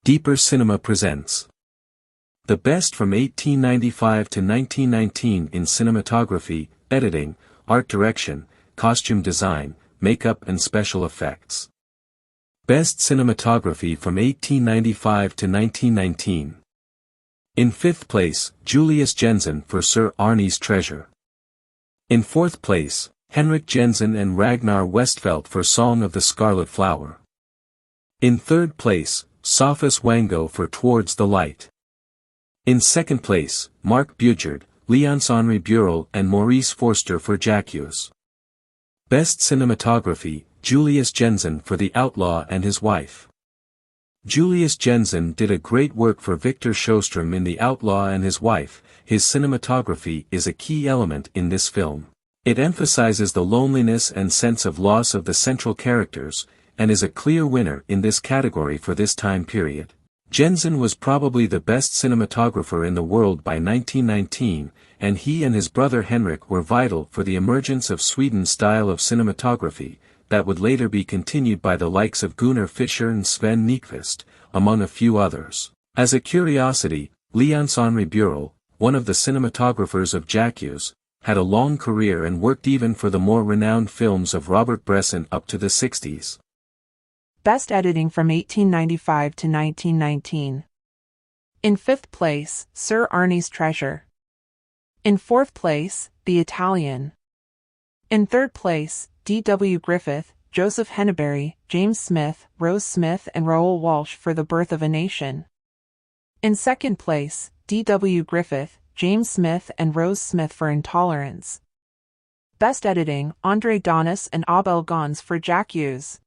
Deeper Cinema presents the best from 1895 to 1919 in cinematography, editing, art direction, costume design, makeup and special effects. Best cinematography from 1895 to 1919. In 5th place, Julius Jensen for Sir Arne's Treasure. In 4th place, Henrik Jensen and Ragnar Westfeldt for Song of the Scarlet Flower. In 3rd place, Sophus Wango for Towards the Light. In 2nd place, Marc Bujard, Leonce-Henri Burel and Maurice Forster for Jacques. Best cinematography, Julius Jensen for The Outlaw and His Wife. Julius Jensen did a great work for Victor Sjöström in The Outlaw and His Wife. His cinematography is a key element in this film. It emphasizes the loneliness and sense of loss of the central characters, and is a clear winner in this category for this time period. Jensen was probably the best cinematographer in the world by 1919, and he and his brother Henrik were vital for the emergence of Sweden's style of cinematography, that would later be continued by the likes of Gunnar Fischer and Sven Nykvist, among a few others. As a curiosity, Leonce-Henri Burel, one of the cinematographers of Jacques, had a long career and worked even for the more renowned films of Robert Bresson up to the 60s. Best editing from 1895 to 1919. In 5th place, Sir Arne's Treasure. In 4th place, The Italian. In 3rd place, D.W. Griffith, Joseph Henneberry, James Smith, Rose Smith and Raoul Walsh for The Birth of a Nation. In 2nd place, D.W. Griffith, James Smith and Rose Smith for Intolerance. Best editing, André Donis and Abel Gans for Jacques.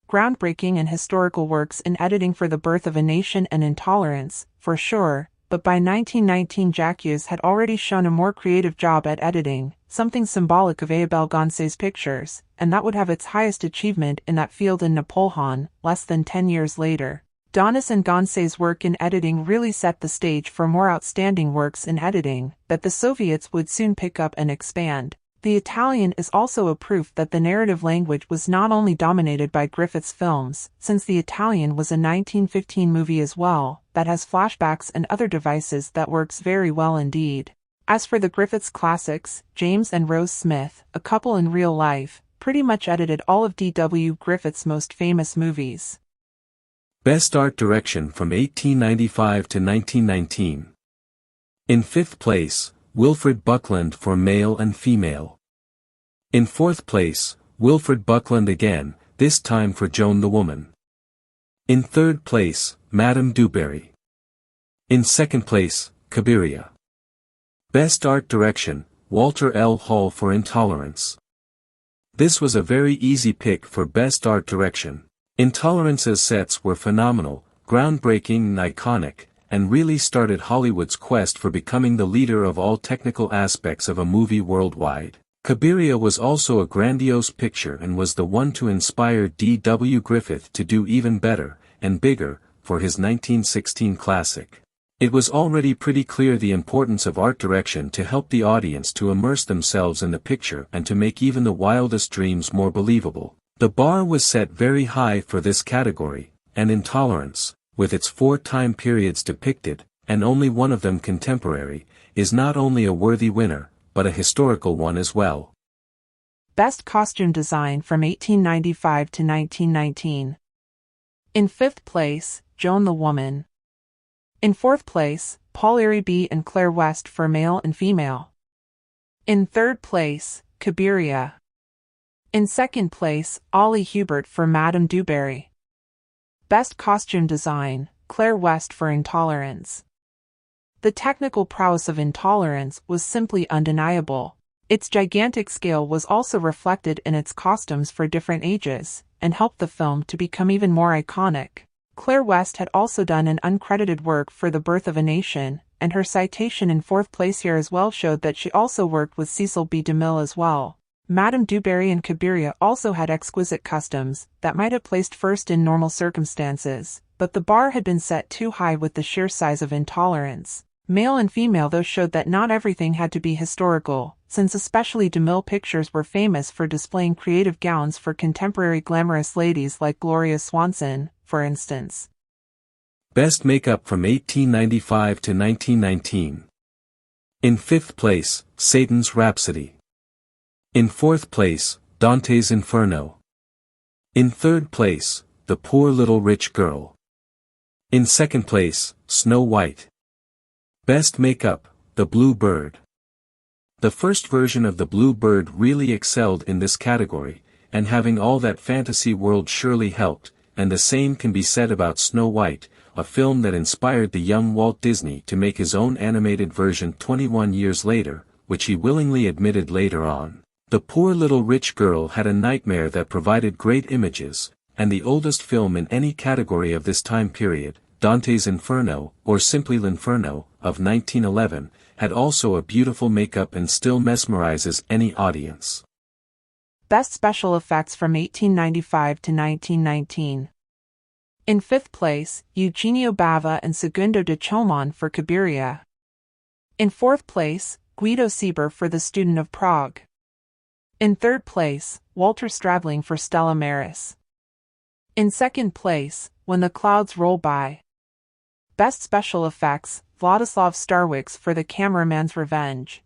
Groundbreaking and historical works in editing for The Birth of a Nation and Intolerance, for sure, but by 1919 Jacques had already shown a more creative job at editing, something symbolic of Abel Gans's pictures, and that would have its highest achievement in that field in Napoleon, less than 10 years later. Donis and Gans's work in editing really set the stage for more outstanding works in editing, that the Soviets would soon pick up and expand. The Italian is also a proof that the narrative language was not only dominated by Griffith's films, since The Italian was a 1915 movie as well, that has flashbacks and other devices that works very well indeed. As for the Griffiths classics, James and Rose Smith, a couple in real life, pretty much edited all of D.W. Griffith's most famous movies. Best art direction from 1895 to 1919. In 5th place, Wilfred Buckland for Male and Female. In 4th place, Wilfred Buckland again, this time for Joan the Woman. In 3rd place, Madame du Barry. In 2nd place, Cabiria. Best art direction, Walter L. Hall for Intolerance. This was a very easy pick for best art direction. Intolerance's sets were phenomenal, groundbreaking and iconic, and really started Hollywood's quest for becoming the leader of all technical aspects of a movie worldwide. Cabiria was also a grandiose picture and was the one to inspire D.W. Griffith to do even better, and bigger, for his 1916 classic. It was already pretty clear the importance of art direction to help the audience to immerse themselves in the picture and to make even the wildest dreams more believable. The bar was set very high for this category, and Intolerance, with its 4 time periods depicted, and only one of them contemporary, is not only a worthy winner, but a historical one as well. Best costume design from 1895 to 1919. In 5th place, Joan the Woman. In 4th place, Paul Irby and Claire West for Male and Female. In 3rd place, Cabiria. In 2nd place, Ollie Hubert for Madame du Barry. Best costume design, Claire West for Intolerance. The technical prowess of Intolerance was simply undeniable. Its gigantic scale was also reflected in its costumes for different ages, and helped the film to become even more iconic. Claire West had also done an uncredited work for The Birth of a Nation, and her citation in 4th place here as well showed that she also worked with Cecil B. DeMille as well. Madame du Barry and Cabiria also had exquisite costumes that might have placed first in normal circumstances, but the bar had been set too high with the sheer size of Intolerance. Male and Female though showed that not everything had to be historical, since especially DeMille Pictures were famous for displaying creative gowns for contemporary glamorous ladies like Gloria Swanson, for instance. Best makeup from 1895 to 1919. In 5th place, Satan's Rhapsody. In 4th place, Dante's Inferno. In 3rd place, The Poor Little Rich Girl. In 2nd place, Snow White. Best makeup, The Blue Bird. The first version of The Blue Bird really excelled in this category, and having all that fantasy world surely helped, and the same can be said about Snow White, a film that inspired the young Walt Disney to make his own animated version 21 years later, which he willingly admitted later on. The Poor Little Rich Girl had a nightmare that provided great images, and the oldest film in any category of this time period, Dante's Inferno, or simply L'Inferno, of 1911, had also a beautiful makeup and still mesmerizes any audience. Best special effects from 1895 to 1919. In 5th place, Eugenio Bava and Segundo de Chomon for Cabiria. In 4th place, Guido Sieber for The Student of Prague. In 3rd place, Walter Stradling for Stella Maris. In 2nd place, When the Clouds Roll By. Best special effects, Vladislav Starwix for The Cameraman's Revenge.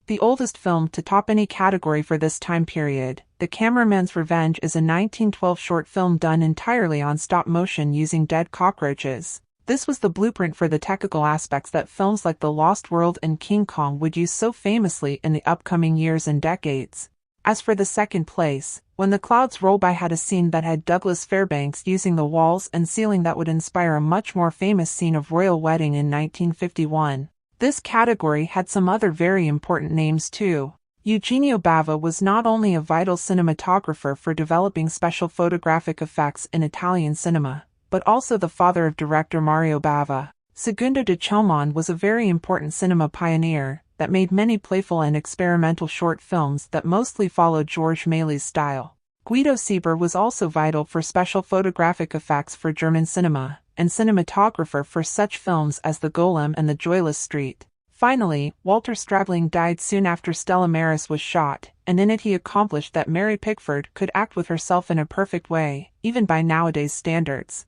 The oldest film to top any category for this time period, The Cameraman's Revenge is a 1912 short film done entirely on stop motion using dead cockroaches. This was the blueprint for the technical aspects that films like The Lost World and King Kong would use so famously in the upcoming years and decades. As for the 2nd place, When the Clouds Roll By had a scene that had Douglas Fairbanks using the walls and ceiling that would inspire a much more famous scene of royal wedding in 1951. This category had some other very important names too. Eugenio Bava was not only a vital cinematographer for developing special photographic effects in Italian cinema, but also the father of director Mario Bava. Segundo de Chomon was a very important cinema pioneer that made many playful and experimental short films that mostly followed Georges Méliès' style. Guido Sieber was also vital for special photographic effects for German cinema, and cinematographer for such films as The Golem and The Joyless Street. Finally, Walter Stradling died soon after Stella Maris was shot, and in it he accomplished that Mary Pickford could act with herself in a perfect way, even by nowadays standards.